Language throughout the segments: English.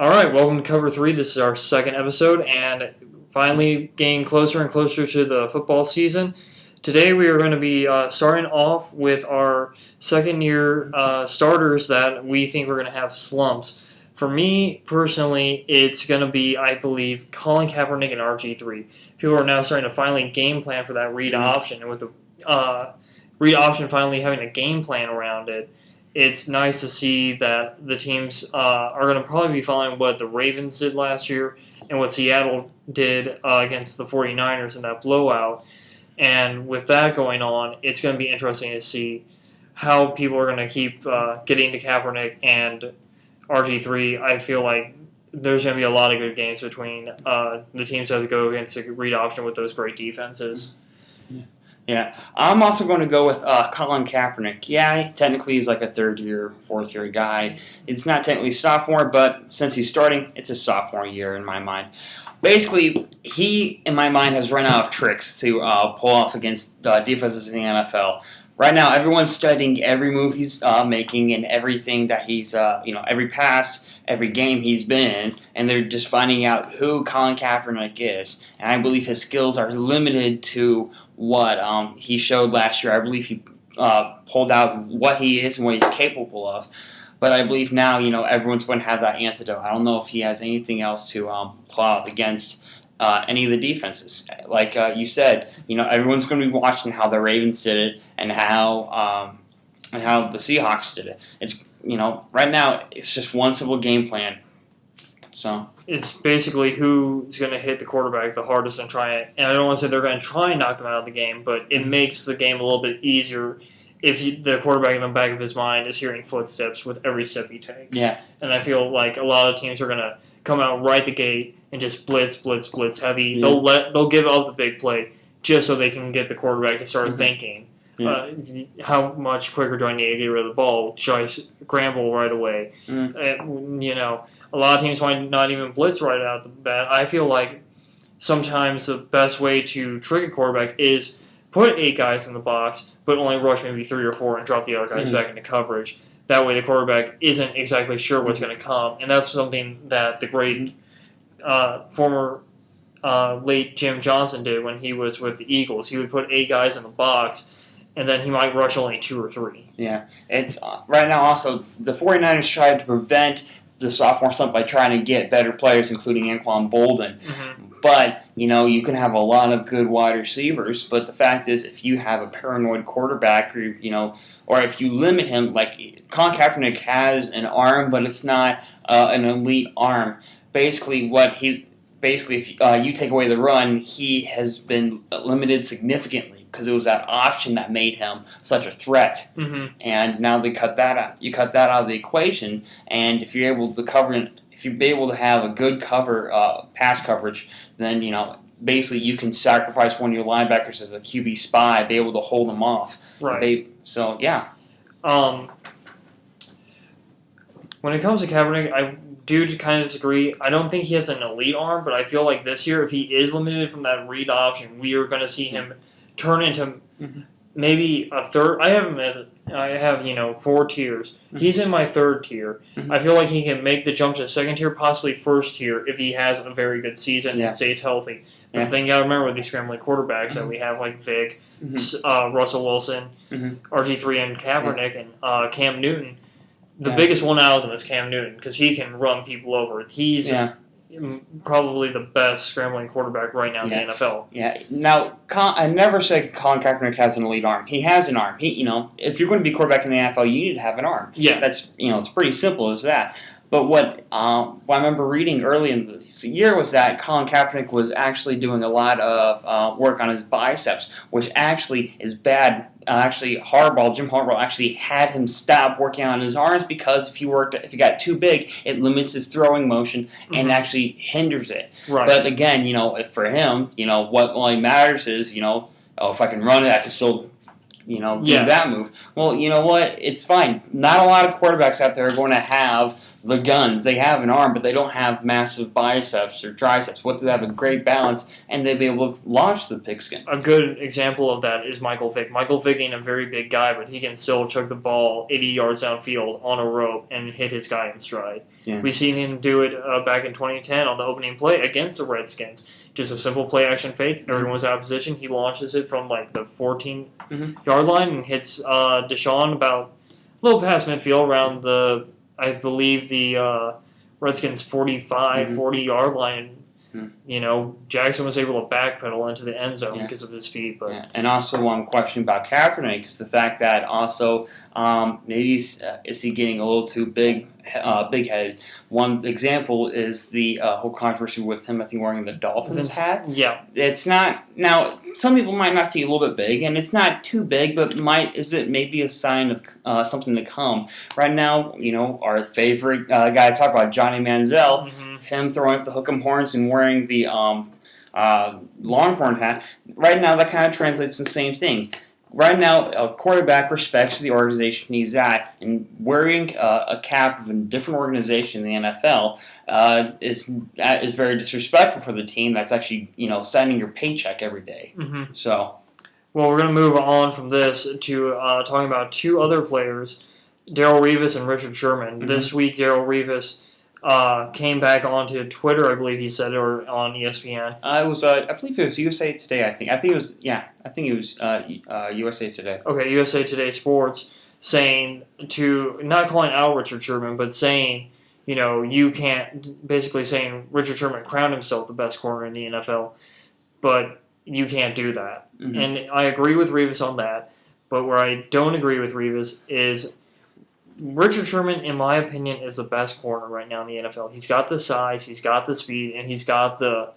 All right, welcome to Cover 3. This is our second episode, and finally getting closer and closer to the football season. Today we are going to be starting off with our second-year starters that we think we're going to have slumps. For me, personally, it's going to be, I believe, Colin Kaepernick and RG3. People are now starting to finally game plan for that read option, and with the read option finally having a game plan around it, it's nice to see that the teams are going to probably be following what the Ravens did last year and what Seattle did against the 49ers in that blowout. And with that going on, it's going to be interesting to see how people are going to keep getting to Kaepernick and RG3. I feel like there's going to be a lot of good games between the teams that go against the read option with those great defenses. Yeah, I'm also going to go with Colin Kaepernick. Yeah, technically he's like a third-year, fourth-year guy. It's not technically sophomore, but since he's starting, it's a sophomore year in my mind. Basically, he, in my mind, has run out of tricks to pull off against defenses in the NFL. Right now, everyone's studying every move he's making and everything that he's, every pass, every game he's been in, and they're just finding out who Colin Kaepernick is. And I believe his skills are limited to what he showed last year. I believe he pulled out what he is and what he's capable of. But I believe now, everyone's going to have that antidote. I don't know if he has anything else to pull out against any of the defenses. Like you said, everyone's going to be watching how the Ravens did it and how the Seahawks did it. It's right now it's just one simple game plan. So it's basically who's going to hit the quarterback the hardest and try it. And I don't want to say they're going to try and knock them out of the game, but it makes the game a little bit easier if the quarterback in the back of his mind is hearing footsteps with every step he takes. Yeah. And I feel like a lot of teams are going to come out right the gate and just blitz heavy. Yeah. They'll give up the big play just so they can get the quarterback to start thinking. Yeah. How much quicker do I need to get rid of the ball? Should I scramble right away? A lot of teams might not even blitz right out the bat. I feel like sometimes the best way to trick a quarterback is put 8 guys in the box, but only rush maybe 3 or 4 and drop the other guys back into coverage. That way the quarterback isn't exactly sure what's going to come. And that's something that the great former late Jim Johnson did when he was with the Eagles. He would put 8 guys in the box, and then he might rush only 2 or 3. Yeah, it's right now also the 49ers tried to prevent the sophomore slump by trying to get better players, including Anquan Bolden. Mm-hmm. But, you can have a lot of good wide receivers, but the fact is if you have a paranoid quarterback or if you limit him, like Colin Kaepernick has an arm, but it's not an elite arm. Basically, if you take away the run, he has been limited significantly because it was that option that made him such a threat. Mm-hmm. And now they cut that out. You cut that out of the equation, and if you're able to if you're able to have a good pass coverage, then basically you can sacrifice one of your linebackers as a QB spy, be able to hold them off. Right. Yeah. When it comes to Kaepernick, I do kind of disagree. I don't think he has an elite arm, but I feel like this year, if he is limited from that read option, we are going to see him turn into maybe a third. I have 4 tiers. He's in my third tier. I feel like he can make the jump to second tier, possibly first tier, if he has a very good season and stays healthy. The thing you got to remember with these scrambling quarterbacks that we have, like Vic, Russell Wilson, RG3, and Kaepernick, and Cam Newton. The biggest one out of them is Cam Newton because he can run people over. He's probably the best scrambling quarterback right now in the NFL. Yeah. Now, I never said Colin Kaepernick has an elite arm. He has an arm. If you're going to be quarterback in the NFL, you need to have an arm. Yeah. That's it's pretty simple as that. But what I remember reading early in the year was that Colin Kaepernick was actually doing a lot of work on his biceps, which actually is bad. Jim Harbaugh actually had him stop working on his arms because if he got too big, it limits his throwing motion and actually hinders it. Right. But again, if for him, what only matters is, if I can run it, I can still do that move. Well, you know what? It's fine. Not a lot of quarterbacks out there are going to have the guns. They have an arm, but they don't have massive biceps or triceps. What they have a great balance, and they'll be able to launch the pigskin. A good example of that is Michael Vick. Michael Vick ain't a very big guy, but he can still chuck the ball 80 yards downfield on a rope and hit his guy in stride. Yeah. We've seen him do it back in 2010 on the opening play against the Redskins. Just a simple play action fake. Everyone's out of position. He launches it from like the 14-yard line and hits Deshaun about a little past midfield around the, I believe, the Redskins 45, 40-yard line. You know, Jackson was able to backpedal into the end zone because of his speed. But And also one question about Kaepernick is the fact that also maybe is he getting a little too big-headed. One example is the whole controversy with him, I think, wearing the Dolphins hat. Yeah. It's not, now, some people might not see it a little bit big, and it's not too big, but is it maybe a sign of something to come? Right now, you know, our favorite guy to talk about, Johnny Manziel, him throwing up the hook'em horns and wearing the Longhorn hat, right now that kind of translates to the same thing. Right now, a quarterback respects the organization he's at, and wearing a cap of a different organization in the NFL is very disrespectful for the team that's actually, you know, signing your paycheck every day. So, well, we're going to move on from this to talking about two other players, Darrelle Revis and Richard Sherman. This week, Darrelle Revis came back onto Twitter, I believe he said, or on ESPN. I believe it was USA Today. I think it was USA Today. Okay, USA Today Sports saying not calling out Richard Sherman, but saying, you know, you can't, basically saying Richard Sherman crowned himself the best corner in the NFL, but you can't do that. And I agree with Revis on that, but where I don't agree with Revis is Richard Sherman, in my opinion, is the best corner right now in the NFL. He's got the size, he's got the speed, and he's got the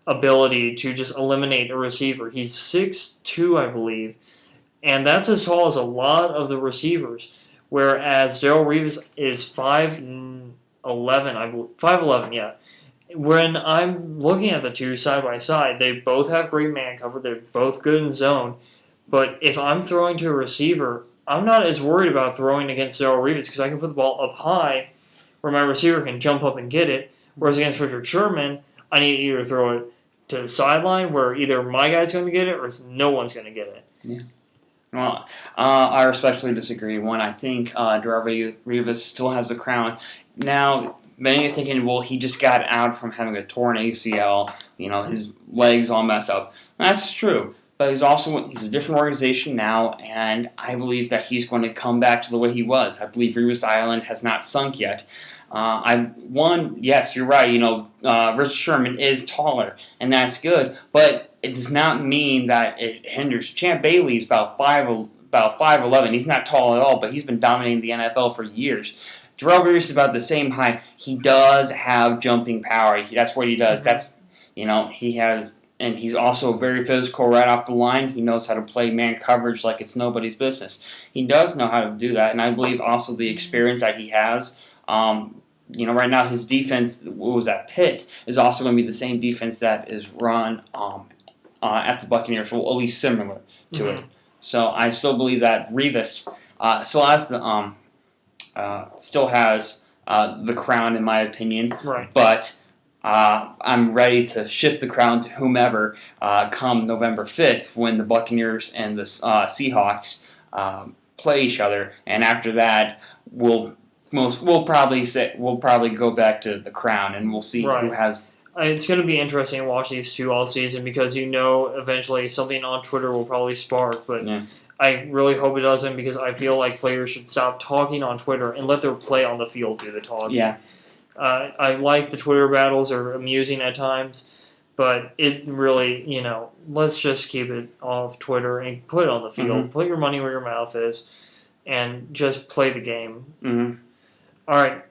ability to just eliminate a receiver. He's 6'2", I believe, and that's as tall as a lot of the receivers, whereas Darrelle Revis is 5'11", I believe. 5'11", yeah. When I'm looking at the two side by side, they both have great man cover. They're both good in zone. But if I'm throwing to a receiver, I'm not as worried about throwing against Darrelle Revis because I can put the ball up high where my receiver can jump up and get it. Whereas against Richard Sherman, I need to either throw it to the sideline where either my guy's going to get it or no one's going to get it. Yeah. Well, I respectfully disagree. One, I think Darrelle Revis still has the crown. Now, many are thinking, well, he just got out from having a torn ACL. You know, his legs all messed up. That's true. But he's a different organization now, and I believe that he's going to come back to the way he was. I believe Revis Island has not sunk yet. Yes, you're right. You know, Richard Sherman is taller, and that's good. But it does not mean that it hinders. Champ Bailey's about 5'11". He's not tall at all, but he's been dominating the NFL for years. Darrelle Revis is about the same height. He does have jumping power. That's what he does. That's, you know, he has. And he's also very physical right off the line. He knows how to play man coverage like it's nobody's business. He does know how to do that, and I believe also the experience that he has. You know, right now his defense, what was that, Pitt, is also going to be the same defense that is run at the Buccaneers, or at least similar to it. So I still believe that Revis still has the crown, in my opinion. Right. But I'm ready to shift the crown to whomever come November 5th when the Buccaneers and the Seahawks play each other, and after that we'll probably go back to the crown, and we'll see who has. It's going to be interesting to watch these two all season because you know eventually something on Twitter will probably spark, but. Yeah. I really hope it doesn't because I feel like players should stop talking on Twitter and let their play on the field do the talking. Yeah. I like the Twitter battles; are amusing at times, but it really, you know, let's just keep it off Twitter and put it on the field. Put your money where your mouth is, and just play the game. All right.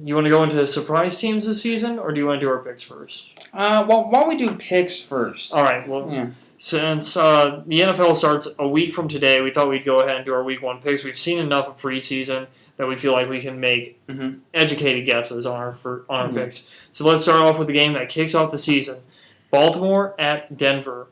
You want to go into surprise teams this season, or do you want to do our picks first? Well, why don't we do picks first? All right. Well, since the NFL starts a week from today, we thought we'd go ahead and do our Week 1 picks. We've seen enough of preseason that we feel like we can make educated guesses on our picks. So let's start off with the game that kicks off the season. Baltimore at Denver.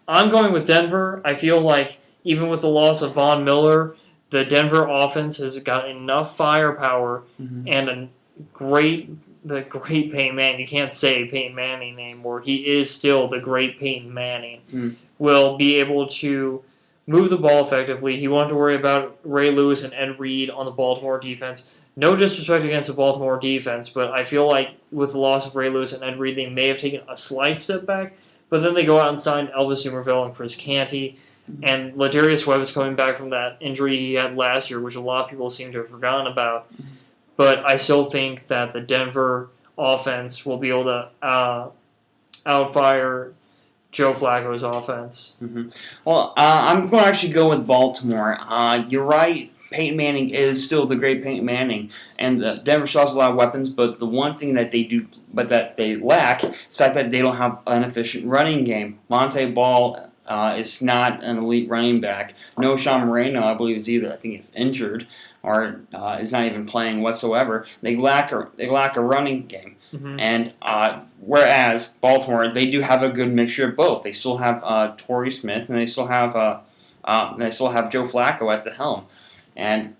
I'm going with Denver. I feel like even with the loss of Von Miller, the Denver offense has got enough firepower and the great Peyton Manning. You can't say Peyton Manning anymore. He is still the great Peyton Manning. Will be able to move the ball effectively. He won't have to worry about Ray Lewis and Ed Reed on the Baltimore defense. No disrespect against the Baltimore defense, but I feel like with the loss of Ray Lewis and Ed Reed, they may have taken a slight step back. But then they go out and sign Elvis Somerville and Chris Canty. And Ladarius Webb is coming back from that injury he had last year, which a lot of people seem to have forgotten about. But I still think that the Denver offense will be able to outfire Joe Flacco's offense. Well, I'm going to actually go with Baltimore. You're right. Peyton Manning is still the great Peyton Manning, and Denver still has a lot of weapons. But the one thing that they do, but that they lack, is the fact that they don't have an efficient running game. Monte Ball is not an elite running back. No Sean Moreno, I believe, is either. I think he's injured or is not even playing whatsoever. They lack a running game. And whereas Baltimore, they do have a good mixture of both. They still have Torrey Smith, and they still have Joe Flacco at the helm. And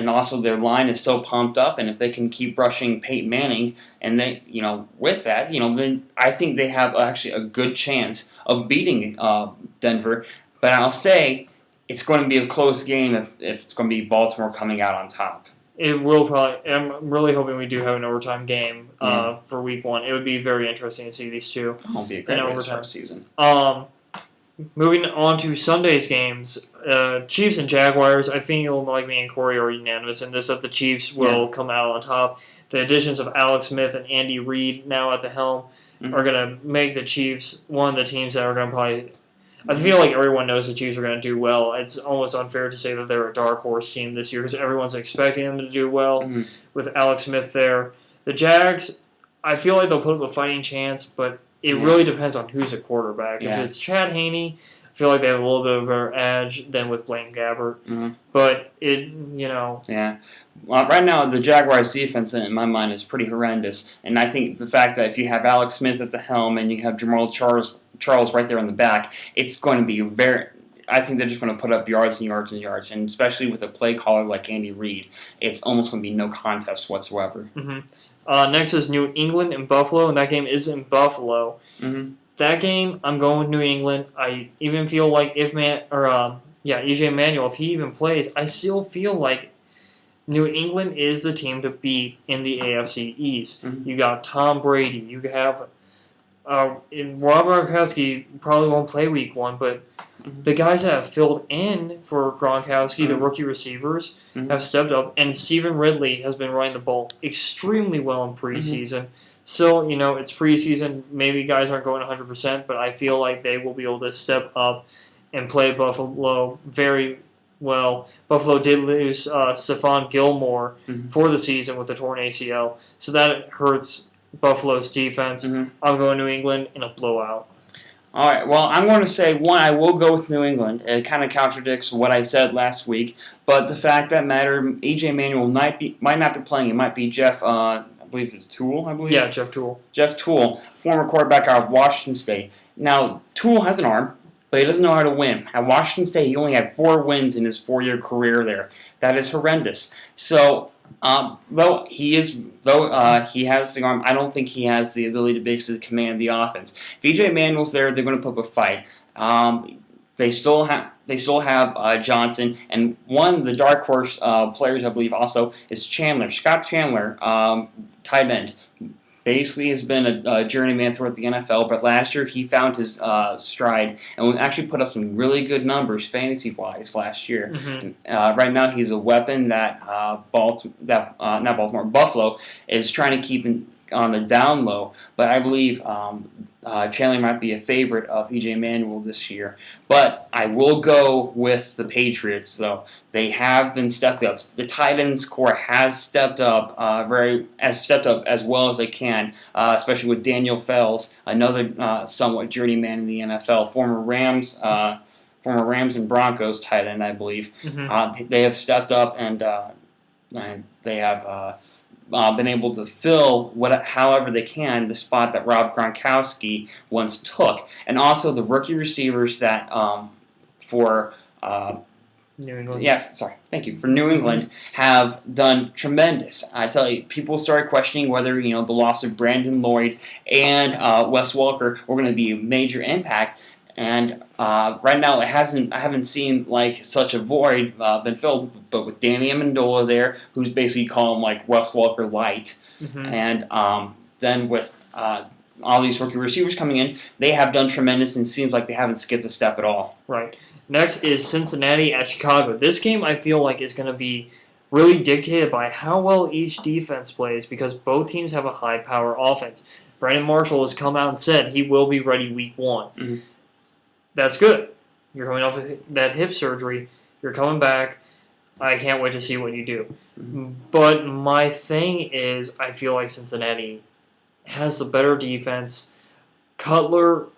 also their line is still pumped up. And if they can keep rushing Peyton Manning, and with that, then I think they have actually a good chance of beating Denver. But I'll say it's going to be a close game if it's going to be Baltimore coming out on top. It will probably. I'm really hoping we do have an overtime game for Week 1. It would be very interesting to see these two. It'll be a great overtime season. Moving on to Sunday's games, Chiefs and Jaguars. I think like me and Corey are unanimous in this that the Chiefs will come out on top. The additions of Alex Smith and Andy Reid now at the helm are going to make the Chiefs one of the teams that are going to probably. I feel like everyone knows the Chiefs are going to do well. It's almost unfair to say that they're a dark horse team this year because everyone's expecting them to do well with Alex Smith there. The Jags, I feel like they'll put up a fighting chance, but it really depends on who's a quarterback. If it's Chad Haney, I feel like they have a little bit of a better edge than with Blaine Gabbert. But Yeah. Well, right now, the Jaguars' defense, in my mind, is pretty horrendous. And I think the fact that if you have Alex Smith at the helm and you have Jamal Charles right there in the back, it's going to be I think they're just going to put up yards and yards and yards. And especially with a play caller like Andy Reid, it's almost going to be no contest whatsoever. Next is New England and Buffalo, and that game is in Buffalo. That game, I'm going with New England. I even feel like EJ Manuel, if he even plays, I still feel like New England is the team to beat in the AFC East. You got Tom Brady. You have Rob Gronkowski probably won't play Week 1, but the guys that have filled in for Gronkowski, the rookie receivers, have stepped up, and Stephen Ridley has been running the ball extremely well in preseason. So, it's preseason. Maybe guys aren't going 100%, but I feel like they will be able to step up and play Buffalo very well. Buffalo did lose Stephon Gilmore for the season with a torn ACL, so that hurts Buffalo's defense. I'm going New England in a blowout. All right, well, I'm going to say, one, I will go with New England. It kind of contradicts what I said last week, but the fact that matter, E.J. Manuel might not be playing. It might be Jeff, I believe it's Toole, Yeah, Jeff Toole. Jeff Toole, former quarterback out of Washington State. Now, Toole has an arm, but he doesn't know how to win. At Washington State, he only had 4 wins in his 4-year career there. That is horrendous. So, though he has the arm, I don't think he has the ability to basically command the offense. If E.J. Manuel's there, they're going to put up a fight. They still have Johnson, and one of the dark horse players, I believe, also is Chandler. Scott Chandler, tight end. Basically has been a journeyman throughout the NFL, but last year he found his stride and actually put up some really good numbers fantasy-wise last year. Right now he's a weapon that Buffalo is trying to keep on the down low, but I believe Chandler might be a favorite of E.J. Manuel this year. But I will go with the Patriots, though. They have been stepped up. The tight end core has stepped up as well as they can, especially with Daniel Fells, another somewhat journeyman in the NFL, former Rams and Broncos tight end, I believe. They have stepped up and they have been able to fill however they can the spot that Rob Gronkowski once took, and also the rookie receivers that for New England. Yeah, sorry. Thank you. For New England, have done tremendous. I tell you, people started questioning whether the loss of Brandon Lloyd and Wes Welker were going to be a major impact. And right now, I haven't seen like such a void been filled. But with Danny Amendola there, who's basically calling like Wes Welker light, and then with all these rookie receivers coming in, they have done tremendous, and it seems like they haven't skipped a step at all. Right. Next is Cincinnati at Chicago. This game I feel like is going to be really dictated by how well each defense plays because both teams have a high-power offense. Brandon Marshall has come out and said he will be ready week 1. Mm-hmm. That's good. You're coming off of that hip surgery. You're coming back. I can't wait to see what you do. Mm-hmm. But my thing is I feel like Cincinnati has the better defense. Cutler's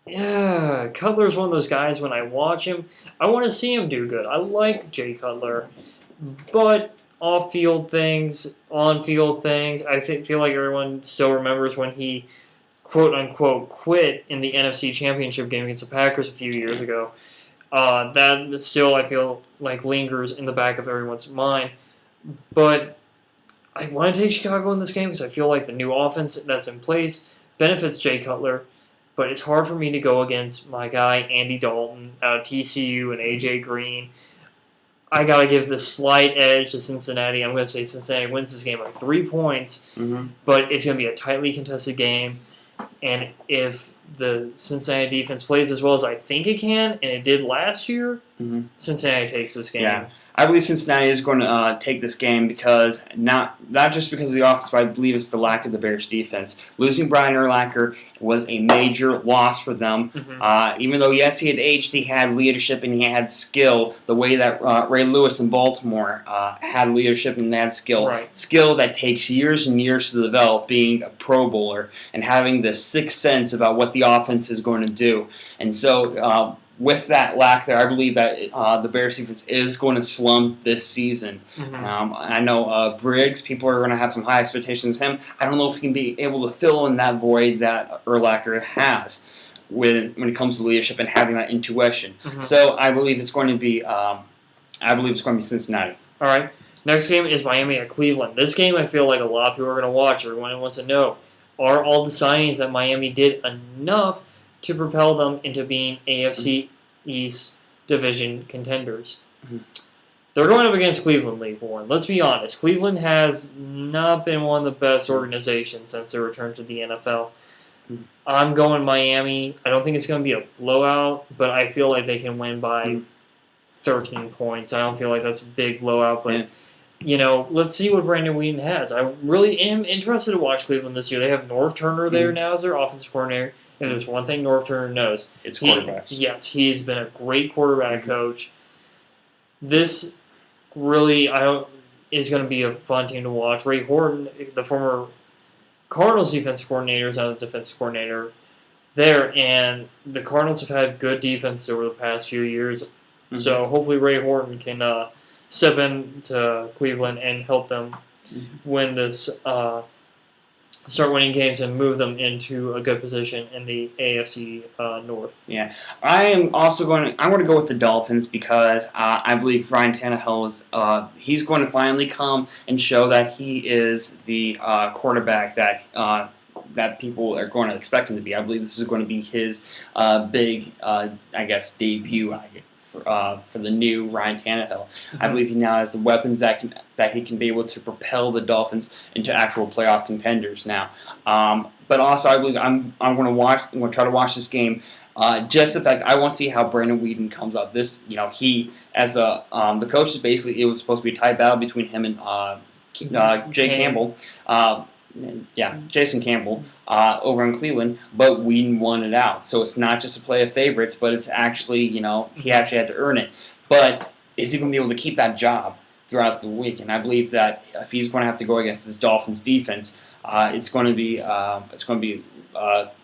one of those guys when I watch him, I want to see him do good. I like Jay Cutler. But off-field things, on-field things, I feel like everyone still remembers when he quote-unquote quit in the NFC Championship game against the Packers a few years ago. That still, I feel like, lingers in the back of everyone's mind. But I want to take Chicago in this game because I feel like the new offense that's in place benefits Jay Cutler. But it's hard for me to go against my guy, Andy Dalton, out of TCU and A.J. Green. I got to give the slight edge to Cincinnati. I'm going to say Cincinnati wins this game by 3 points. Mm-hmm. But it's going to be a tightly contested game. And if the Cincinnati defense plays as well as I think it can, and it did last year, Cincinnati takes this game. Yeah, I believe Cincinnati is going to take this game because not just because of the offense, but I believe it's the lack of the Bears' defense. Losing Brian Urlacher was a major loss for them. Even though, yes, he had aged, he had leadership and he had skill. The way that Ray Lewis in Baltimore had leadership and had skill. Right. Skill that takes years and years to develop, being a Pro Bowler and having this sixth sense about what the offense is going to do. And so, with that lack there, I believe that the Bears defense is going to slump this season. I know Briggs, people are going to have some high expectations of him. I don't know if he can be able to fill in that void that Urlacher has when it comes to leadership and having that intuition. So I believe it's going to be Cincinnati. All right. Next game is Miami at Cleveland. This game I feel like a lot of people are going to watch. Everyone wants to know, are all the signings that Miami did enough to propel them into being AFC East division contenders? They're going up against Cleveland League 1. Let's be honest. Cleveland has not been one of the best organizations since their return to the NFL. I'm going Miami. I don't think it's going to be a blowout, but I feel like they can win by 13 points. I don't feel like that's a big blowout, but let's see what Brandon Weeden has. I really am interested to watch Cleveland this year. They have Norv Turner there now as their offensive coordinator. If there's one thing Norv Turner knows, it's quarterbacks. Yes, he's been a great quarterback coach. This really is going to be a fun team to watch. Ray Horton, the former Cardinals defensive coordinator, is now the defensive coordinator there, and the Cardinals have had good defenses over the past few years. So hopefully Ray Horton can step into Cleveland and help them win this. Start winning games and move them into a good position in the AFC North. Yeah, I'm going to go with the Dolphins because I believe Ryan Tannehill is he's going to finally come and show that he is the quarterback that people are going to expect him to be. I believe this is going to be his big, debut. For the new Ryan Tannehill. I believe he now has the weapons that he can be able to propel the Dolphins into actual playoff contenders now. But also, I believe I'm going to try to watch this game. Just the fact I want to see how Brandon Weeden comes up. This, he as the coach is basically, it was supposed to be a tight battle between him and Campbell. Jason Campbell over in Cleveland, but Weeden won it out. So it's not just a play of favorites, but it's actually, he actually had to earn it. But is he going to be able to keep that job throughout the week? And I believe that if he's going to have to go against this Dolphins defense, it's going to be a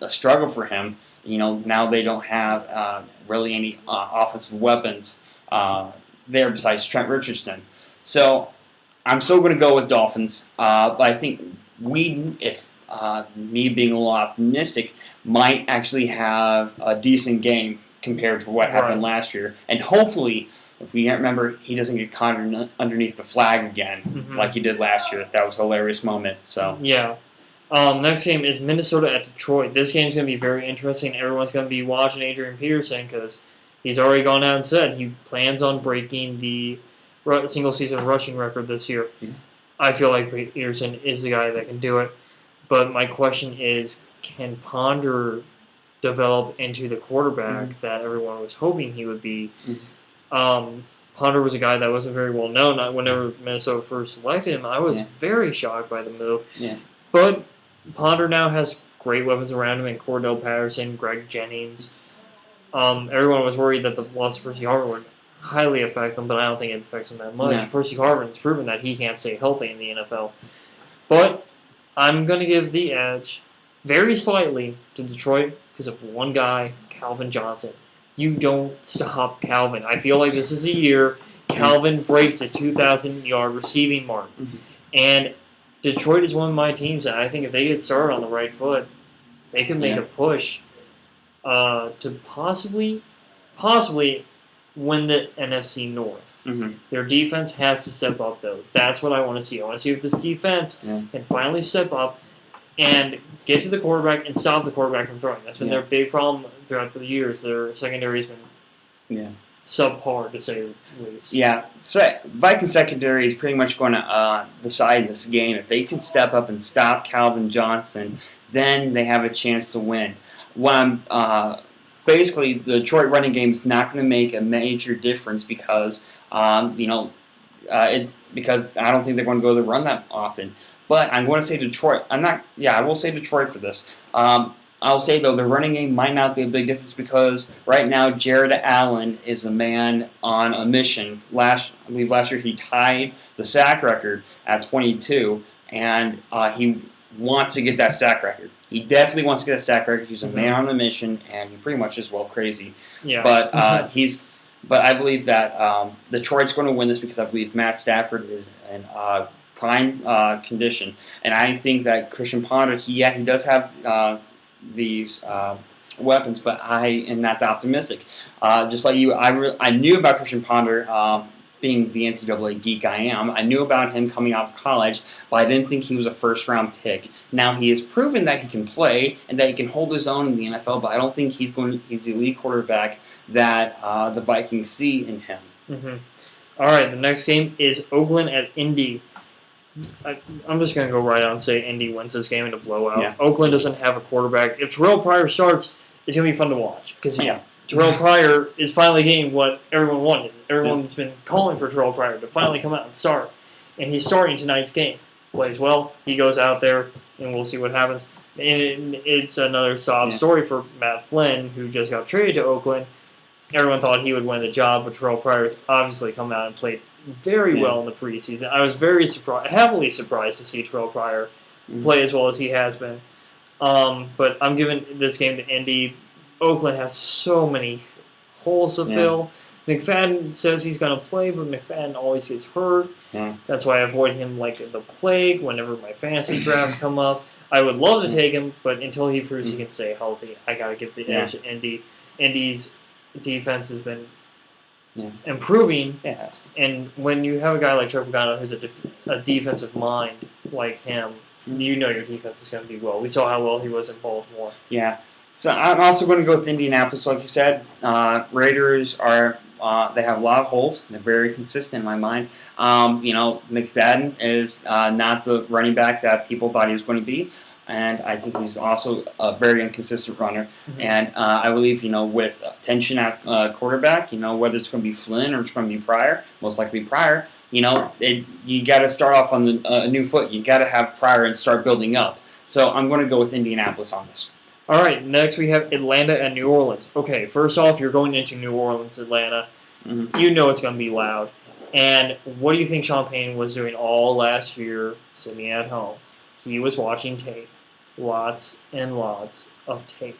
struggle for him. Now they don't have really any offensive weapons there besides Trent Richardson. So I'm still going to go with Dolphins, but I think Weeden, if me being a little optimistic, might actually have a decent game compared to what happened last year. And hopefully if we remember, he doesn't get caught underneath the flag again like he did last year. That was a hilarious moment. So yeah. Next game is Minnesota at Detroit. This game's going to be very interesting. Everyone's going to be watching Adrian Peterson because he's already gone out and said he plans on breaking the single-season rushing record this year. Yeah. I feel like Peterson is the guy that can do it. But my question is, can Ponder develop into the quarterback that everyone was hoping he would be? Ponder was a guy that wasn't very well known. Whenever Minnesota first selected him, I was very shocked by the move. Yeah. But Ponder now has great weapons around him, and Cordell Patterson, Greg Jennings. Everyone was worried that the loss of Percy Harvin would highly affect them, but I don't think it affects him that much. No. Percy Harvin's proven that he can't stay healthy in the NFL. But I'm going to give the edge very slightly to Detroit because of one guy, Calvin Johnson. You don't stop Calvin. I feel like this is a year Calvin breaks the 2,000-yard receiving mark. And Detroit is one of my teams, and I think if they get started on the right foot, they can make a push to possibly win the NFC North. Their defense has to step up, though. That's what I want to see. I want to see if this defense can finally step up and get to the quarterback and stop the quarterback from throwing. That's been their big problem throughout the years. Their secondary has been subpar, to say the least. Yeah, so Viking secondary is pretty much going to decide this game. If they can step up and stop Calvin Johnson, then they have a chance to win. Basically, the Detroit running game is not going to make a major difference because because I don't think they're going to go to the run that often. But I'm going to say Detroit. I will say Detroit for this. I'll say, though, the running game might not be a big difference because right now Jared Allen is a man on a mission. I believe last year he tied the sack record at 22, and he wants to get that sack record. He definitely wants to get a sack record. He's a man on a mission, and he pretty much is well crazy. Yeah. But But I believe that Detroit's going to win this because I believe Matt Stafford is in prime condition, and I think that Christian Ponder, he does have these weapons, but I am not that optimistic. Just like you, I knew about Christian Ponder. Being the NCAA geek I am, I knew about him coming out of college, but I didn't think he was a first-round pick. Now he has proven that he can play and that he can hold his own in the NFL, but I don't think he's the elite quarterback that the Vikings see in him. All right, the next game is Oakland at Indy. I'm just going to go right out and say Indy wins this game in a blowout. Yeah. Oakland doesn't have a quarterback. If Terrell Pryor starts, it's going to be fun to watch because Terrell Pryor is finally getting what everyone wanted. Everyone's been calling for Terrell Pryor to finally come out and start. And he's starting tonight's game. Plays well. He goes out there, and we'll see what happens. And it's another sob story for Matt Flynn, who just got traded to Oakland. Everyone thought he would win the job, but Terrell Pryor's obviously come out and played very well in the preseason. I was very happily surprised to see Terrell Pryor play as well as he has been. But I'm giving this game to Indy. Oakland has so many holes to fill. McFadden says he's going to play, but McFadden always gets hurt. That's why I avoid him like the plague whenever my fantasy drafts come up. I would love to take him, but until he proves he can stay healthy, I got to give the edge to Indy. Indy's defense has been improving, and when you have a guy like Trevor Pagano who's a defensive mind like him, you know your defense is going to be well. We saw how well he was in Baltimore. Yeah. So I'm also going to go with Indianapolis, like you said. Raiders are they have a lot of holes. They're very consistent in my mind. McFadden is not the running back that people thought he was going to be, and I think he's also a very inconsistent runner. And I believe with tension at quarterback, whether it's going to be Flynn or it's going to be Pryor, most likely Pryor. You got to start off on a new foot. You got to have Pryor and start building up. So I'm going to go with Indianapolis on this. All right, next we have Atlanta and New Orleans. Okay, first off, you're going into New Orleans, Atlanta. You know it's going to be loud. And what do you think Sean Payton was doing all last year sitting at home? He was watching tape. Lots and lots of tape.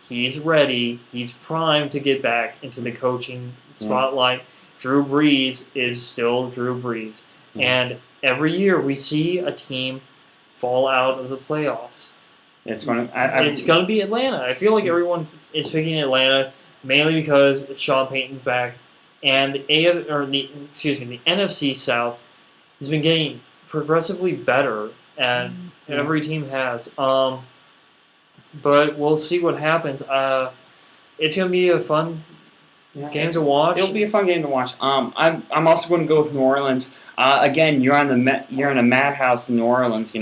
He's ready. He's primed to get back into the coaching spotlight. Drew Brees is still Drew Brees. And every year we see a team fall out of the playoffs. It's going to be Atlanta. I feel like everyone is picking Atlanta mainly because Sean Payton's back. and the NFC South has been getting progressively better, and every team has. But we'll see what happens. It's gonna be a fun game to watch. It'll be a fun game to watch. I'm also going to go with New Orleans. Again, you're on a madhouse in New Orleans.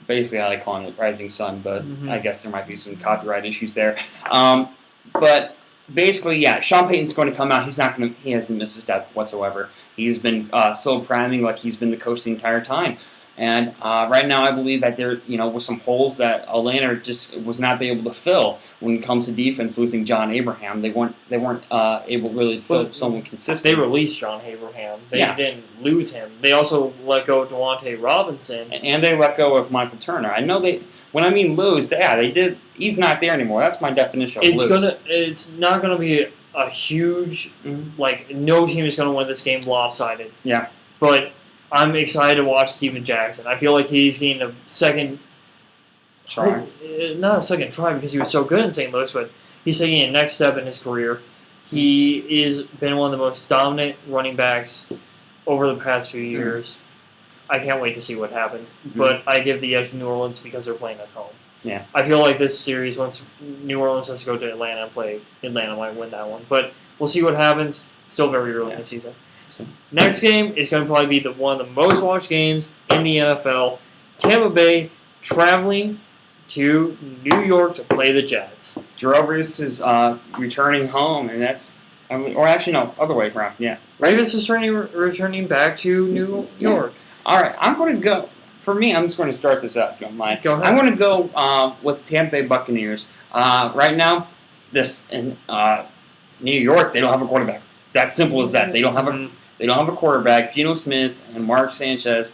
Basically I like calling it Rising Sun, but I guess there might be some copyright issues there. But basically, yeah, Sean Payton's going to come out. He hasn't missed a step whatsoever. He's been still priming like he's been the coach the entire time. And right now, I believe that there, with some holes that Atlanta just was not able to fill when it comes to defense. Losing John Abraham, they weren't able really to fill someone consistent. They released John Abraham. They didn't lose him. They also let go of Devontae Robinson, and they let go of Michael Turner. I know they. When I mean lose, they did. He's not there anymore. That's my definition of lose. It's not gonna be a huge no team is gonna win this game lopsided. Yeah, but I'm excited to watch Steven Jackson. I feel like he's getting a second try. Not a second try because he was so good in St. Louis, but he's taking a next step in his career. He has been one of the most dominant running backs over the past few years. I can't wait to see what happens. But I give the edge to New Orleans because they're playing at home. Yeah. I feel like this series, once New Orleans has to go to Atlanta and play, Atlanta might win that one. But we'll see what happens. Still very early in the season. Next game is going to probably be one of the most watched games in the NFL. Tampa Bay traveling to New York to play the Jets. Drew Brees is returning home, and other way around. Yeah, Ravens is returning back to New York. All right, I'm going to go. For me, I'm just going to start this out, if you don't mind. Go ahead. I'm going to go with Tampa Bay Buccaneers. Right now, in New York, they don't have a quarterback. That's simple as that. They don't have a quarterback. Geno Smith and Mark Sanchez,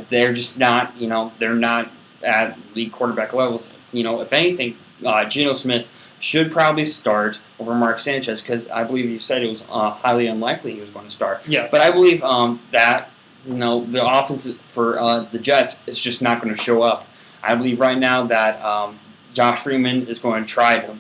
they're just not. They're not at league quarterback levels. If anything, Geno Smith should probably start over Mark Sanchez because I believe you said it was highly unlikely he was going to start. Yes. But I believe that the offense for the Jets is just not going to show up. I believe right now that Josh Freeman is going to try to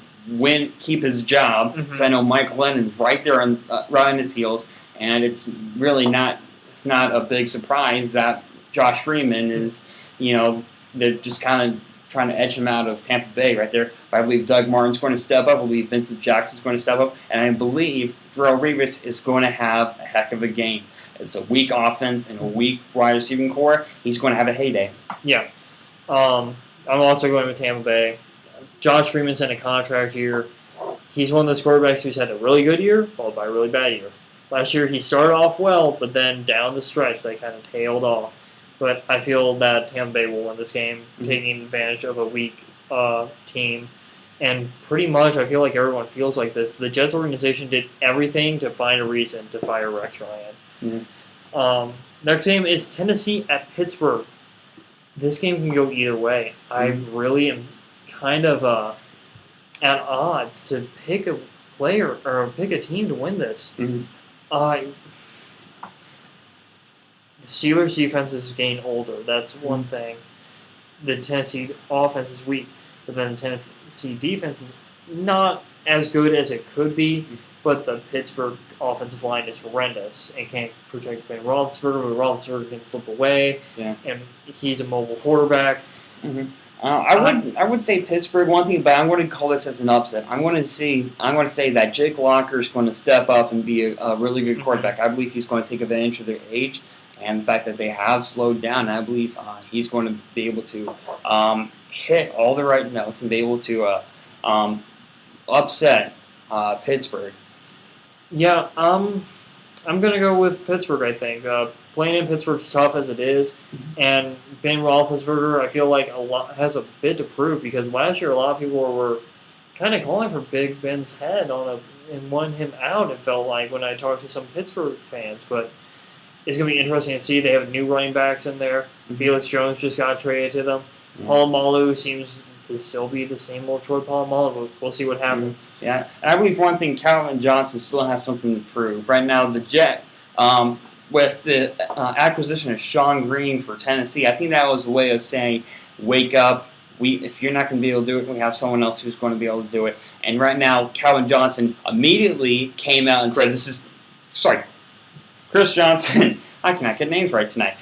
keep his job because I know Mike Glennon's right there right on his heels, and it's really not. It's not a big surprise that Josh Freeman is. They're just kind of trying to edge him out of Tampa Bay right there. But I believe Doug Martin's going to step up. I believe Vincent Jackson's going to step up, and I believe Darrelle Revis is going to have a heck of a game. It's a weak offense and a weak wide receiving core. He's going to have a heyday. Yeah. I'm also going with Tampa Bay. Josh Freeman's in a contract year. He's one of those quarterbacks who's had a really good year, followed by a really bad year. Last year he started off well, but then down the stretch they kind of tailed off. But I feel that Tampa Bay will win this game, taking advantage of a weak team. And pretty much I feel like everyone feels like this. The Jets organization did everything to find a reason to fire Rex Ryan. Next game is Tennessee at Pittsburgh. This game can go either way. I really am kind of at odds to pick a player or pick a team to win this. The Steelers' defense is getting older. That's one thing. The Tennessee offense is weak, but then the Tennessee defense is not as good as it could be. But the Pittsburgh offensive line is horrendous and can't protect Ben Roethlisberger. But Roethlisberger can slip away, and he's a mobile quarterback. I would say Pittsburgh one thing, but I'm going to call this as an upset. I'm going to say that Jake Locker is going to step up and be a really good quarterback. I believe he's going to take advantage of their age and the fact that they have slowed down. I believe he's going to be able to hit all the right notes and be able to upset Pittsburgh. Yeah, I'm going to go with Pittsburgh, I think. Playing in Pittsburgh's tough as it is, and Ben Roethlisberger, I feel like has a bit to prove because last year a lot of people were kind of calling for Big Ben's head and wanting him out, it felt like, when I talked to some Pittsburgh fans. But it's going to be interesting to see. They have new running backs in there. Felix Jones just got traded to them. Polamalu seems to still be the same old Troy Polamalu. We'll see what happens. Yeah, and I believe one thing, Calvin Johnson still has something to prove. Right now, the Jet, with the acquisition of Sean Green for Tennessee, I think that was a way of saying, wake up. If you're not going to be able to do it, we have someone else who's going to be able to do it. And right now, Calvin Johnson immediately came out and said, sorry, Chris Johnson. I cannot get names right tonight.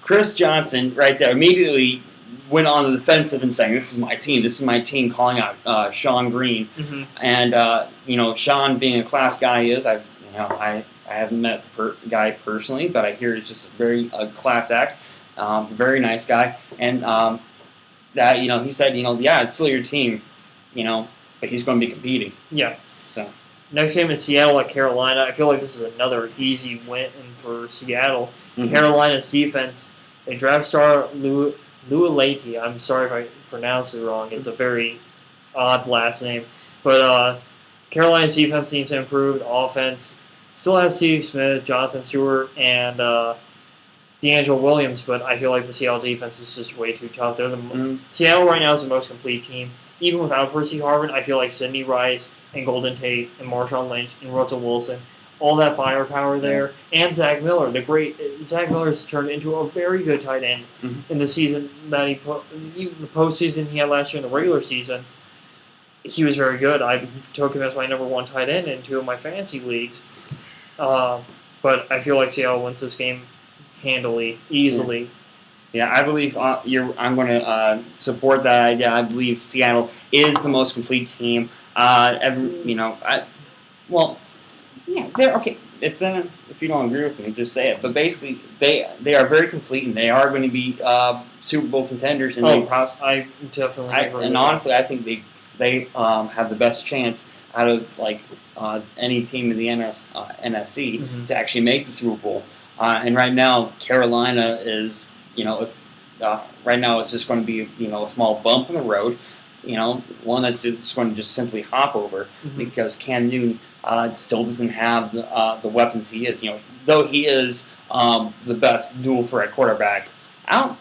Chris Johnson, right there, immediately went on the defensive and saying, "This is my team. This is my team." Calling out Sean Green, and Sean, being a class guy, he is. I haven't met the guy personally, but I hear he's just a very class act, very nice guy, and that he said, yeah, it's still your team, but he's going to be competing. Yeah. So. Next game is Seattle at Carolina. I feel like this is another easy win for Seattle. Mm-hmm. Carolina's defense, they draft star Lualati. I'm sorry if I pronounced it wrong. It's a very odd last name. But Carolina's defense needs to improve. The offense still has Steve Smith, Jonathan Stewart, and D'Angelo Williams, but I feel like the Seattle defense is just way too tough. Seattle right now is the most complete team. Even without Percy Harvin, I feel like Sidney Rice and Golden Tate and Marshawn Lynch and Russell Wilson, all that firepower there, and Zach Miller, Zach Miller's turned into a very good tight end in the season that even the postseason he had last year in the regular season. He was very good. I took him as my number one tight end in 2 of my fantasy leagues. But I feel like Seattle wins this game handily, easily. Yeah, I believe I'm going to support that idea. I believe Seattle is the most complete team. They're okay. If you don't agree with me, just say it. But basically, they are very complete, and they are going to be Super Bowl contenders. And I definitely agree. And honestly, I think they have the best chance out of any team in the NFC to actually make the Super Bowl. And right now, Carolina is. Right now it's just going to be, a small bump in the road, one that's just going to just simply hop over because Cam Newton still doesn't have the weapons he is. Though he is the best dual threat quarterback out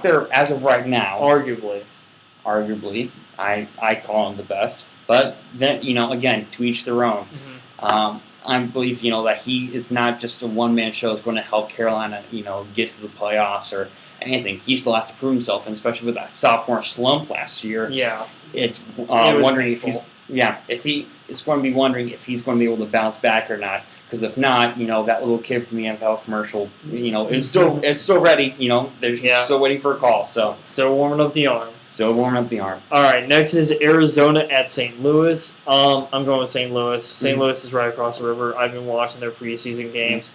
there as of right now. Arguably, I call him the best. But then, again, to each their own. I believe, that he is not just a one-man show that's going to help Carolina, get to the playoffs or anything. He still has to prove himself, and especially with that sophomore slump last year. Yeah. It's wondering if it's going to be wondering if he's going to be able to bounce back or not. Because if not, that little kid from the NFL commercial, is still ready. They're still waiting for a call. So still warming up the arm. All right, next is Arizona at St. Louis. I'm going with St. Louis. St. Louis is right across the river. I've been watching their preseason games.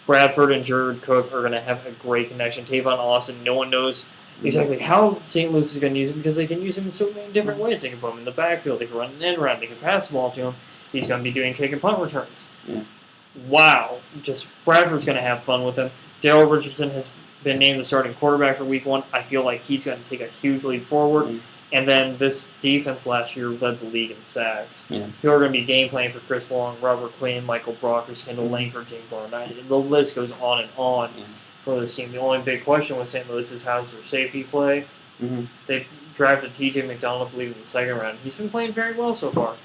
Bradford and Jared Cook are going to have a great connection. Tavon Austin, no one knows exactly how St. Louis is going to use him because they can use him in so many different ways. They can put him in the backfield. They can run an end round. They can pass the ball to him. He's going to be doing kick and punt returns. Yeah. Wow. Just Bradford's going to have fun with him. Darrell Richardson has been named the starting quarterback for Week 1. I feel like he's going to take a huge leap forward. And then this defense last year led the league in sacks. Yeah. Who are going to be game planning for Chris Long, Robert Quinn, Michael Brockers, Kendall Langford, James Laurinaitis. The list goes on and on for this team. The only big question with St. Louis is how's their safety play. They drafted T.J. McDonald, I believe, in the second round. He's been playing very well so far.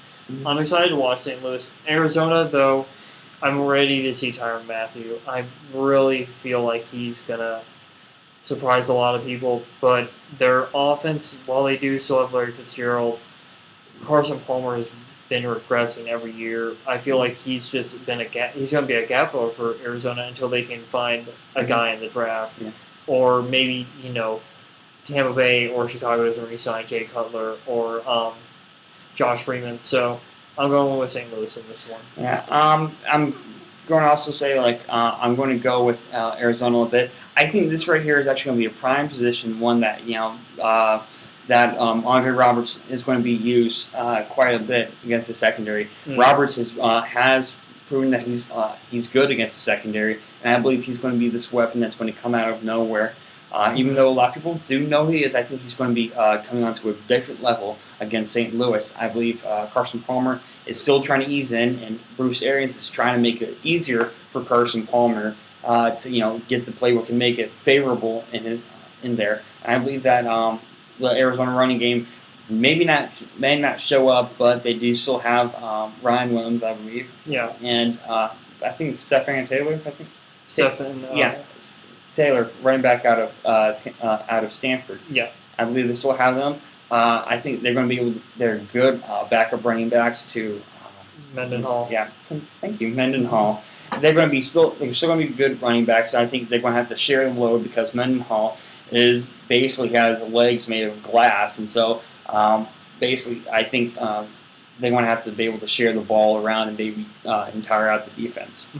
I'm excited to watch St. Louis. Arizona, though, I'm ready to see Tyrann Mathieu. I really feel like he's going to surprise a lot of people, but their offense, while they do still have Larry Fitzgerald, Carson Palmer has been regressing every year. I feel like he's just been he's going to be a gap filler for Arizona until they can find a guy in the draft. Or maybe, Tampa Bay or Chicago doesn't re-sign Jay Cutler or Josh Freeman. So I'm going with St. Louis in this one. Yeah, I'm going to also say, I'm going to go with Arizona a little bit. I think this right here is actually going to be a prime position, one that, that Andre Roberts is going to be used quite a bit against the secondary. Roberts has proven that he's good against the secondary, and I believe he's going to be this weapon that's going to come out of nowhere. Even though a lot of people do know who he is, I think he's going to be coming onto a different level against St. Louis. I believe Carson Palmer is still trying to ease in, and Bruce Arians is trying to make it easier for Carson Palmer to get the playbook and make it favorable in there. And I believe that the Arizona running game may not show up, but they do still have Ryan Williams, I believe. Yeah. And I think Stephen Taylor. Stephen. Taylor, running back out of Stanford. Yeah, I believe they still have them. I think they're going to be they're good backup running backs to Mendenhall. Yeah, thank you, Mendenhall. They're going to be still. They're still going to be good running backs. I think they're going to have to share the load because Mendenhall is basically has legs made of glass, and so basically, I think they're going to have to be able to share the ball around and maybe entire out the defense.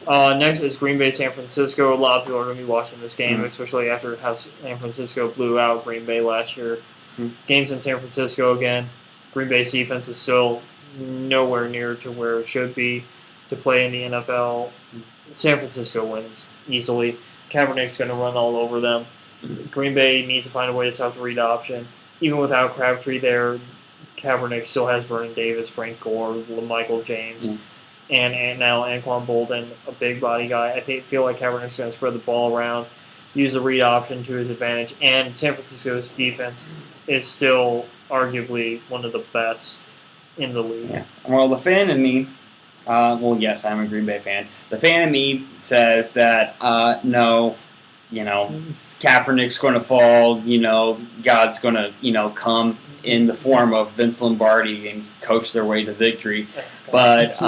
Next is Green Bay, San Francisco. A lot of people are going to be watching this game, especially after how San Francisco blew out Green Bay last year. Games in San Francisco again. Green Bay's defense is still nowhere near to where it should be to play in the NFL. San Francisco wins easily. Kaepernick's going to run all over them. Green Bay needs to find a way to stop the read option. Even without Crabtree there, Kaepernick still has Vernon Davis, Frank Gore, Michael James, and now Anquan Bolden, a big body guy. I feel like Kaepernick's going to spread the ball around, use the read option to his advantage, and San Francisco's defense is still arguably one of the best in the league. Yeah. Well, the fan in me, yes, I'm a Green Bay fan. The fan in me says that no, Kaepernick's going to fall. God's going to come in the form of Vince Lombardi and coach their way to victory. But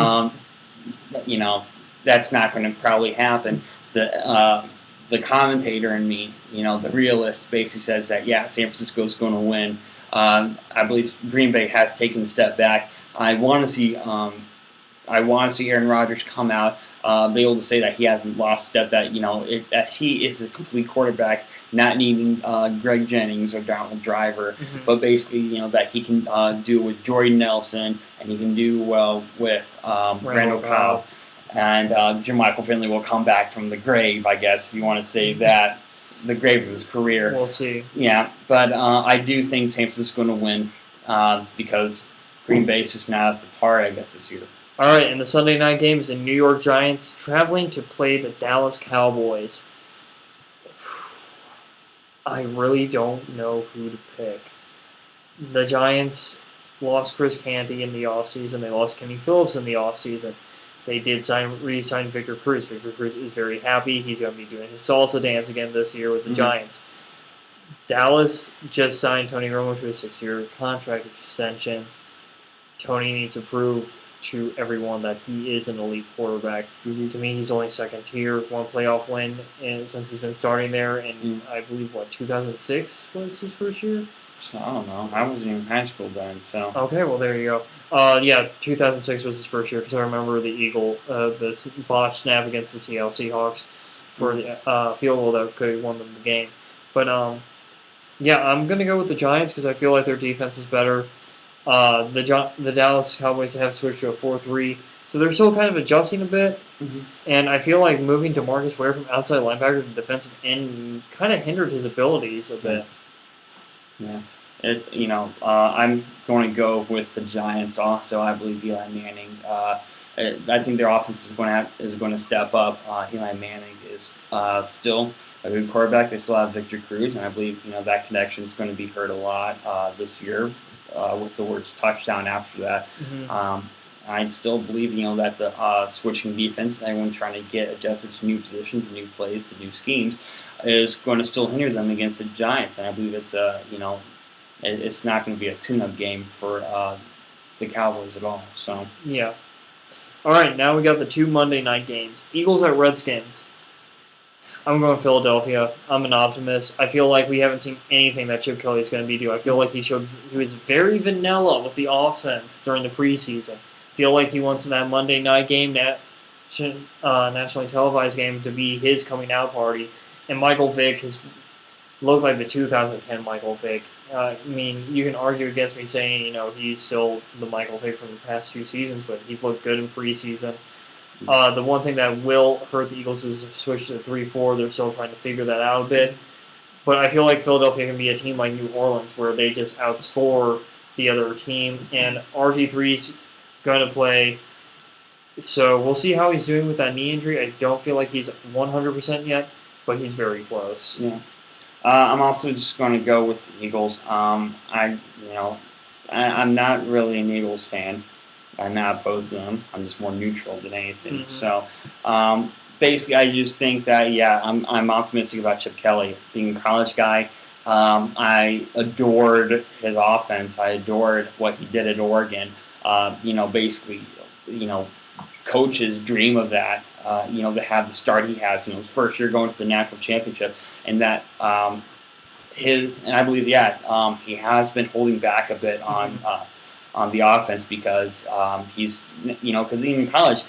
that's not going to probably happen. The commentator in me, the realist, basically says that San Francisco's going to win. I believe Green Bay has taken a step back. I want to see Aaron Rodgers come out, be able to say that he hasn't lost step. That that he is a complete quarterback, not needing Greg Jennings or Donald Driver, but basically that he can do with Jordy Nelson and he can do well with Randall Cobb. And Jermichael Finley will come back from the grave, I guess, if you want to say that. The grave of his career. We'll see. Yeah, but I do think San Francisco's going to win because Green Bay's just not at the par, I guess, this year. All right, and the Sunday night game is the New York Giants traveling to play the Dallas Cowboys. I really don't know who to pick. The Giants lost Chris Canty in the offseason. They lost Kenny Phillips in the offseason. They did re-sign Victor Cruz. Victor Cruz is very happy. He's going to be doing his salsa dance again this year with the Giants. Dallas just signed Tony Romo to a 6-year contract extension. Tony needs to prove to everyone that he is an elite quarterback. To me, he's only second tier, one playoff win since he's been starting there. And I believe, 2006 was his first year? So, I don't know. I wasn't in high school then, so. Okay, well, there you go. 2006 was his first year because I remember the botched snap against the Seattle Seahawks for the field goal that could have won them the game. But, I'm going to go with the Giants because I feel like their defense is better. The Dallas Cowboys have switched to a 4-3, so they're still kind of adjusting a bit. And I feel like moving to Marcus Ware from outside linebacker to defensive end kind of hindered his abilities a bit. Yeah, it's I'm going to go with the Giants. Also, I believe Eli Manning. I think their offense is going to step up. Eli Manning is still a good quarterback. They still have Victor Cruz, and I believe that connection is going to be heard a lot this year with the words touchdown after that. I still believe that the switching defense, everyone trying to get adjusted to new positions, to new plays, to new schemes, is going to still hinder them against the Giants. And I believe it's it's not going to be a tune-up game for the Cowboys at all. So yeah. All right, now we got the 2 Monday night games. Eagles at Redskins. I'm going Philadelphia. I'm an optimist. I feel like we haven't seen anything that Chip Kelly is going to be doing. I feel like he was very vanilla with the offense during the preseason. I feel like he wants that Monday night game, nationally televised game, to be his coming out party. And Michael Vick has looked like the 2010 Michael Vick. You can argue against me saying, he's still the Michael Vick from the past 2 seasons, but he's looked good in preseason. The one thing that will hurt the Eagles is switch to 3-4. They're still trying to figure that out a bit. But I feel like Philadelphia can be a team like New Orleans where they just outscore the other team. And RG3's going to play. So we'll see how he's doing with that knee injury. I don't feel like he's 100% yet, but he's very close. Yeah. I'm also just going to go with the Eagles. I'm not really an Eagles fan. I'm not opposed to them. I'm just more neutral than anything. So, basically, I just think that I'm optimistic about Chip Kelly being a college guy. I adored his offense. I adored what he did at Oregon. Basically coach's dream of that. To have the start he has, his first year going to the national championship, and that and I believe, he has been holding back a bit on the offense because he's, because even in college,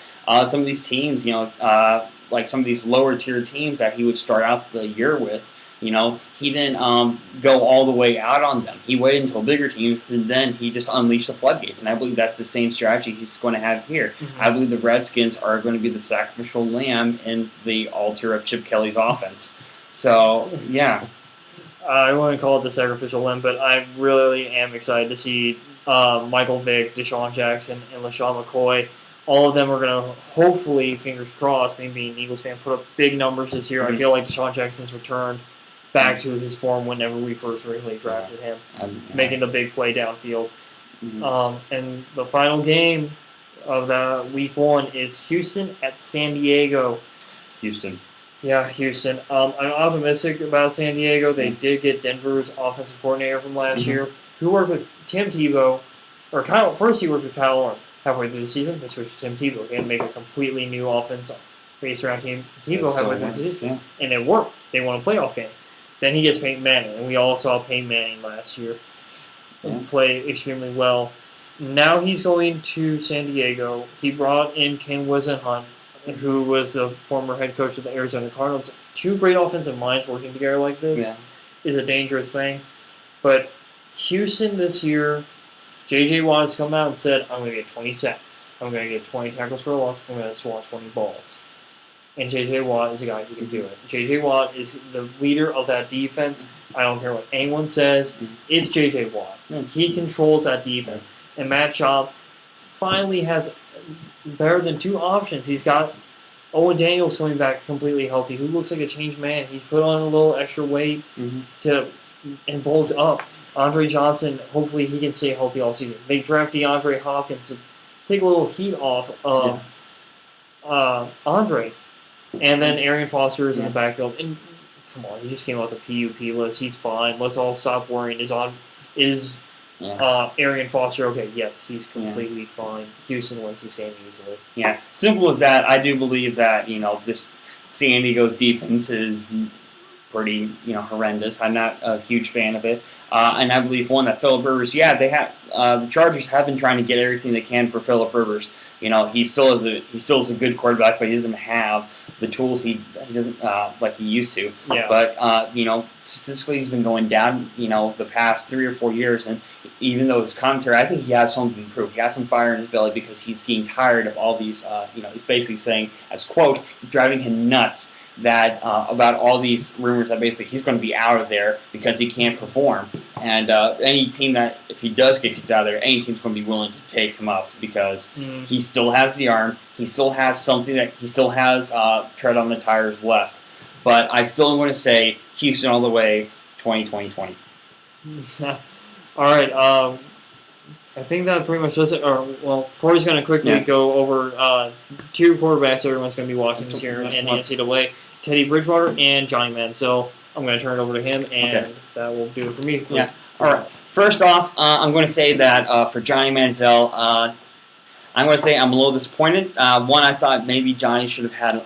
some of these teams, like some of these lower tier teams that he would start out the year with, he didn't go all the way out on them. He waited until bigger teams, and then he just unleashed the floodgates. And I believe that's the same strategy he's going to have here. Mm-hmm. I believe the Redskins are going to be the sacrificial lamb in the altar of Chip Kelly's offense. So, yeah. I wouldn't call it the sacrificial lamb, but I really am excited to see Michael Vick, Deshaun Jackson, and LaShawn McCoy. All of them are going to, hopefully, fingers crossed, maybe being an Eagles fan, put up big numbers this year. Mm-hmm. I feel like Deshaun Jackson's returned back to his form whenever we first originally drafted him, making the big play downfield. Mm-hmm. And the final game of the week 1 is Houston at San Diego. Houston. Yeah, Houston. I'm optimistic about San Diego. They did get Denver's offensive coordinator from last year, who worked with Tim Tebow, or Kyle. First, he worked with Kyle Orton. Halfway through the season, they switched to Tim Tebow. They had to make a completely new offense based around Tim Tebow halfway through the season, and it worked. They won a playoff game. Then he gets Peyton Manning, and we all saw Peyton Manning last year play extremely well. Now he's going to San Diego. He brought in Ken Wisenhunt, who was the former head coach of the Arizona Cardinals. 2 great offensive minds working together like this is a dangerous thing. But Houston this year, J.J. Watt has come out and said, I'm going to get 20 sacks. I'm going to get 20 tackles for a loss. I'm going to swat 20 balls. And J.J. Watt is a guy who can do it. J.J. Watt is the leader of that defense. I don't care what anyone says. It's J.J. Watt. He controls that defense. And Matt Schaub finally has better than 2 options. He's got Owen Daniels coming back completely healthy, who looks like a changed man. He's put on a little extra weight and bulked up. Andre Johnson, hopefully he can stay healthy all season. They draft DeAndre Hopkins to take a little heat off of Andre. And then Arian Foster is in the backfield. And come on, he just came off the PUP list. He's fine. Let's all stop worrying. Is Arian Foster okay? Yes, he's completely fine. Houston wins this game easily. Yeah, simple as that. I do believe that this San Diego's defense is pretty horrendous. I'm not a huge fan of it, and I believe that Phillip Rivers. They have the Chargers have been trying to get everything they can for Phillip Rivers. He still is a good quarterback, but he doesn't have the tools he doesn't like he used to. Yeah. But statistically he's been going down the past 3 or 4 years, and even though his commentary, I think he has something to prove. He has some fire in his belly because he's getting tired of all these. He's basically saying, as quote, driving him nuts that about all these rumors that basically he's going to be out of there because he can't perform. And any team that, if he does get kicked out of there, any team's going to be willing to take him up because he still has the arm. He still has something that he still has tread on the tires left. But I still am going to say Houston all the way, 2020. All right. I think that pretty much does it. Corey's going to quickly go over 2 quarterbacks everyone's going to be watching this year in the NCAA, Teddy Bridgewater and Johnny Manziel. I'm going to turn it over to him, and that will do it for me. All right. First off, I'm going to say that for Johnny Manziel, I'm going to say I'm a little disappointed. One, I thought maybe Johnny should have had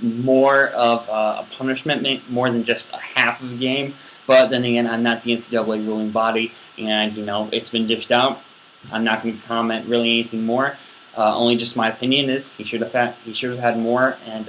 more of a punishment, more than just a half of a game. But then again, I'm not the NCAA ruling body, and it's been dished out. I'm not going to comment really anything more. Only just my opinion is he should have had more, and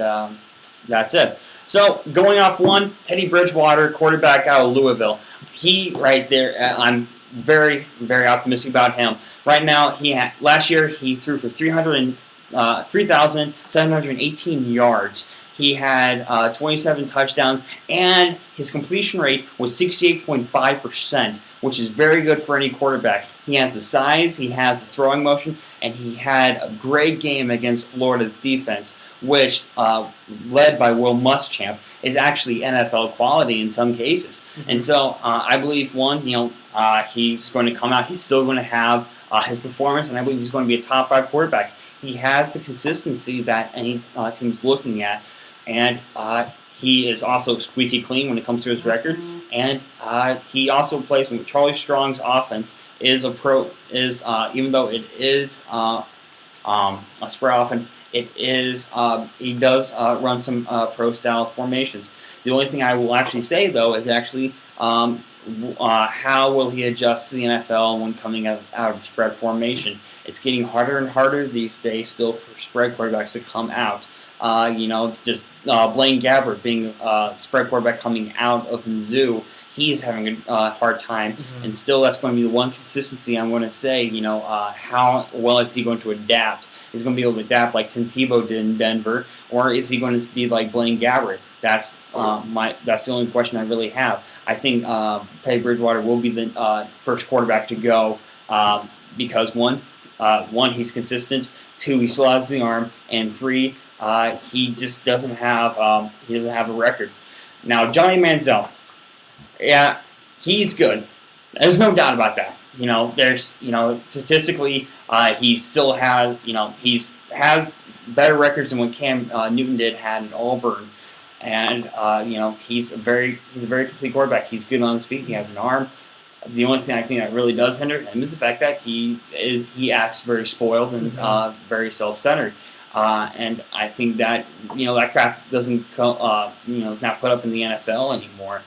that's it. So going off one, Teddy Bridgewater, quarterback out of Louisville. He right there, I'm very, very optimistic about him. Right now, last year he threw for 3,718 yards. He had 27 touchdowns, and his completion rate was 68.5%, which is very good for any quarterback. He has the size, he has the throwing motion, and he had a great game against Florida's defense, which, led by Will Muschamp, is actually NFL quality in some cases. And so I believe, he's going to come out, he's still going to have his performance, and I believe he's going to be a top 5 quarterback. He has the consistency that any team's looking at. And he is also squeaky clean when it comes to his record. And he also plays with Charlie Strong's offense. Even though it is a spread offense. It is he does run some pro style formations. The only thing I will actually say though is actually how will he adjust to the NFL when coming out of spread formation? It's getting harder and harder these days still for spread quarterbacks to come out. Just Blaine Gabbert being a spread quarterback coming out of Mizzou, he's having a hard time. Mm-hmm. And still, that's going to be the one consistency I'm going to say, how well is he going to adapt? Is he going to be able to adapt like Tim Tebow did in Denver, or is he going to be like Blaine Gabbert? That's the only question I really have. I think Teddy Bridgewater will be the first quarterback to go because one, he's consistent. 2, he still has the arm, and 3, he just doesn't have a record. Now Johnny Manziel, yeah, he's good. There's no doubt about that. Statistically, he still has has better records than what Cam Newton had at Auburn. And he's a very complete quarterback. He's good on his feet. He has an arm. The only thing I think that really does hinder him is the fact that he acts very spoiled and very self-centered. And I think that that crap doesn't is not put up in the NFL anymore.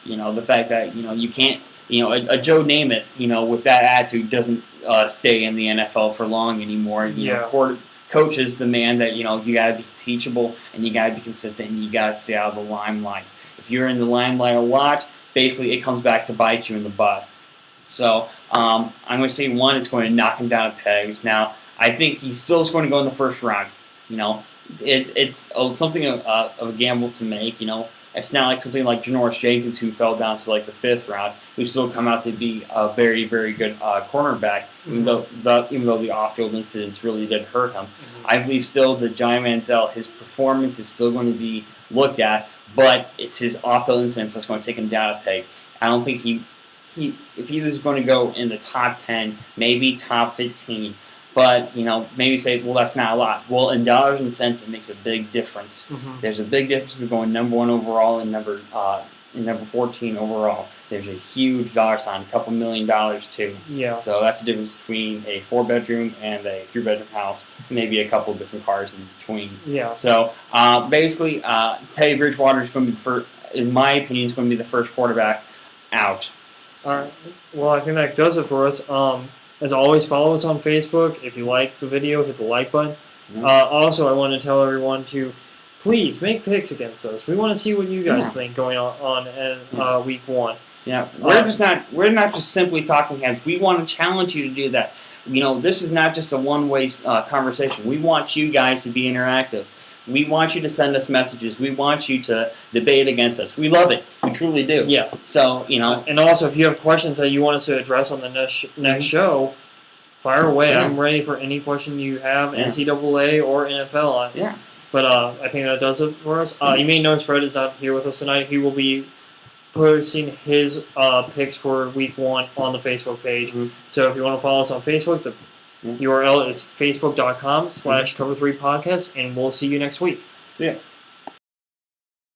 The fact that you can't a Joe Namath with that attitude doesn't stay in the NFL for long anymore. Coaches demand that you got to be teachable and you got to be consistent and you got to stay out of the limelight. If you're in the limelight a lot, basically it comes back to bite you in the butt. So I'm going to say 1, it's going to knock him down a pegs. Now I think he's still going to go in the first round. It's something of a gamble to make. It's not like something like Janoris Jenkins who fell down to like the 5th round, who still come out to be a very, very good cornerback, even though the off-field incidents really did hurt him. Mm-hmm. I believe still that Johnny Manziel, his performance is still going to be looked at, but it's his off-field incidents that's going to take him down a peg. I don't think if he was going to go in the top 10, maybe top 15. But, maybe say, well, that's not a lot. Well, in dollars and cents, it makes a big difference. Mm-hmm. There's a big difference between going number 1 overall and number 14 overall. There's a huge dollar sign, a couple $1 million too. Yeah. So that's the difference between a 4-bedroom and a 3-bedroom house. Maybe a couple different cars in between. Yeah. So basically, Teddy Bridgewater is going to be in my opinion, is going to be the first quarterback out. So. All right. Well, I think that does it for us. As always, follow us on Facebook. If you like the video, hit the like button. Mm-hmm. Also, I want to tell everyone to please make picks against us. We want to see what you guys think going on in week 1. Yeah, we're not just simply talking heads. We want to challenge you to do that. This is not just a one-way conversation. We want you guys to be interactive. We want you to send us messages. We want you to debate against us. We love it. We truly do. Yeah. So, And also, if you have questions that you want us to address on the next show, fire away. Yeah. I'm ready for any question you have, NCAA or NFL. Yeah. But I think that does it for us. You may notice Fred is not here with us tonight. He will be posting his picks for week 1 on the Facebook page. Mm-hmm. So if you want to follow us on Facebook, the URL is facebook.com/cover3podcast, and we'll see you next week. See ya.